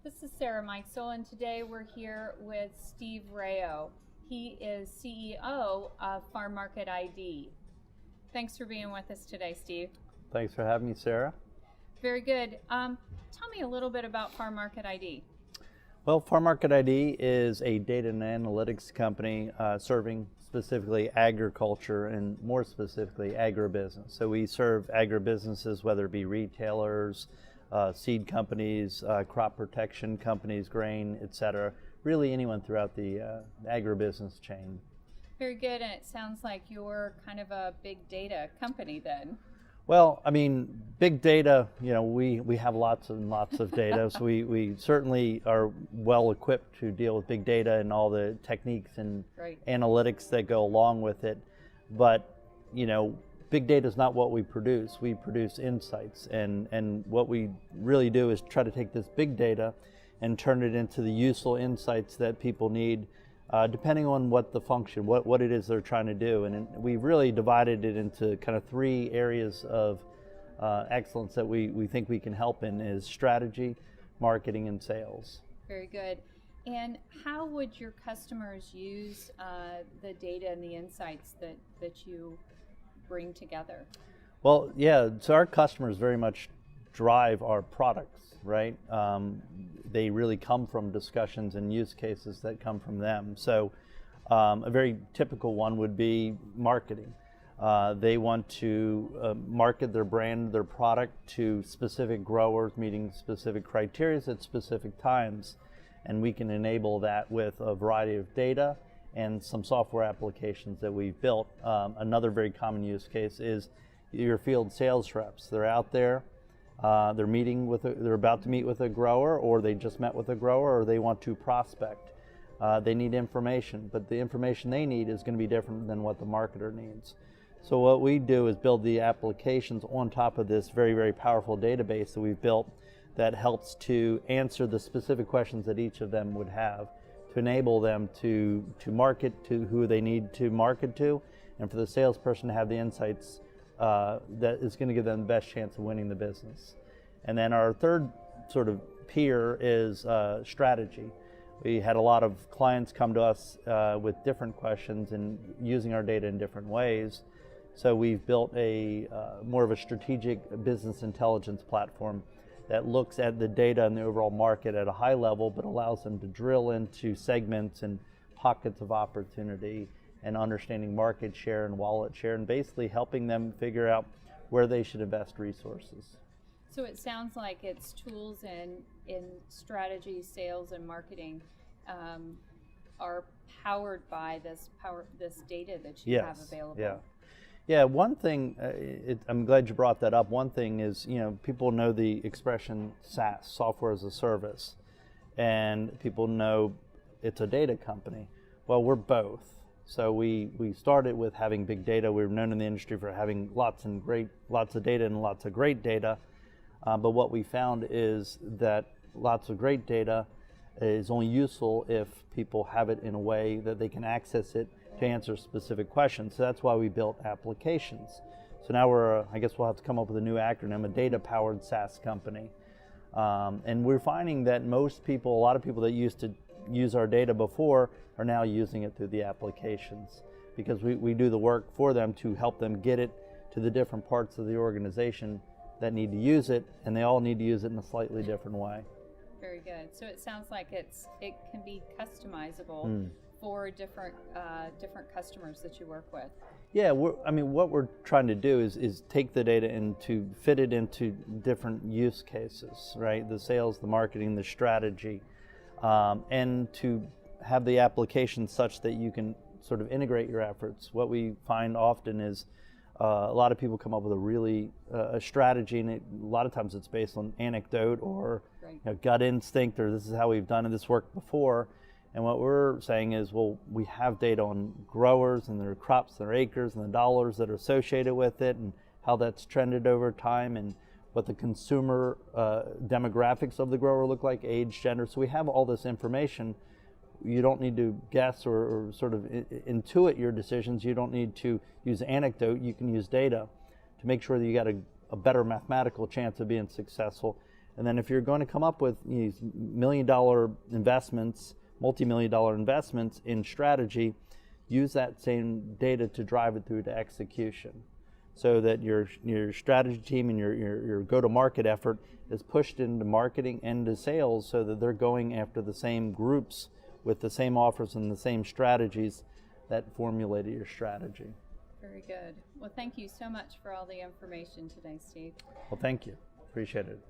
This is Sarah Mikesell, and today we're here with Steve Rao. He is CEO of Farm Market ID. Thanks for being with us today, Steve. Thanks for having me, Sarah. Very good. Tell me a little bit about Farm Market ID. Well, Farm Market ID is a data and analytics company serving specifically agriculture and more specifically agribusiness. So we serve agribusinesses, whether it be retailers, seed companies, crop protection companies, grain, etc. Really anyone throughout the agribusiness chain. Very good, and it sounds like you're kind of a big data company then. Well, I mean, big data, we have lots and lots of data, so we certainly are well equipped to deal with big data and all the techniques and analytics that go along with it. But, big data is not what we produce. We produce insights, and what we really do is try to take this big data and turn it into the useful insights that people need, depending on what the function, what it is they're trying to do. And we've really divided it into kind of three areas of excellence that we think we can help in is strategy, marketing, and sales. Very good. And how would your customers use the data and the insights that you bring together? Well, yeah, so our customers very much drive our products, right? They really come from discussions and use cases that come from them. So a very typical one would be marketing. They want to market their brand, their product to specific growers meeting specific criteria at specific times. And we can enable that with a variety of data and some software applications that we've built. Another very common use case is your field sales reps. They're out there. They're about to meet with a grower, or they just met with a grower, or they want to prospect. They need information, but the information they need is going to be different than what the marketer needs. So what we do is build the applications on top of this very, very powerful database that we've built that helps to answer the specific questions that each of them would have, to enable them to market to who they need to market to, and for the salesperson to have the insights that is going to give them the best chance of winning the business. And then our third sort of pier is strategy. We had a lot of clients come to us with different questions and using our data in different ways. So we've built a more of a strategic business intelligence platform that looks at the data and the overall market at a high level, but allows them to drill into segments and pockets of opportunity and understanding market share and wallet share, and basically helping them figure out where they should invest resources. So it sounds like it's tools in strategy, sales, and marketing are powered by this data that you have available. Yeah. One thing, I'm glad you brought that up. One thing is, people know the expression SaaS, software as a service, and people know it's a data company. Well, we're both. So we started with having big data. We were known in the industry for having lots of data and lots of great data. But what we found is that lots of great data is only useful if people have it in a way that they can access it to answer specific questions. So that's why we built applications. So now I guess we'll have to come up with a new acronym, a data-powered SaaS company. And we're finding that a lot of people that used to use our data before are now using it through the applications, because we do the work for them to help them get it to the different parts of the organization that need to use it, and they all need to use it in a slightly different way. Very good. So it sounds like it can be customizable for different customers that you work with. Yeah, what we're trying to do is take the data and to fit it into different use cases, right? The sales, the marketing, the strategy, and to have the application such that you can sort of integrate your efforts. What we find often is a lot of people come up with a strategy, and a lot of times it's based on anecdote or gut instinct, or this is how we've done it, this worked before. And what we're saying is, well, we have data on growers and their crops, their acres, and the dollars that are associated with it, and how that's trended over time, and what the consumer demographics of the grower look like, age, gender. So we have all this information. You don't need to guess or sort of intuit your decisions. You don't need to use anecdote. You can use data to make sure that you got a better mathematical chance of being successful. And then if you're going to come up with these million-dollar investments, multi-million-dollar investments in strategy, use that same data to drive it through to execution, so that your strategy team and your go-to-market effort is pushed into marketing and to sales, so that they're going after the same groups with the same offers and the same strategies that formulated your strategy. Very good. Well, thank you so much for all the information today, Steve. Well, thank you. Appreciate it.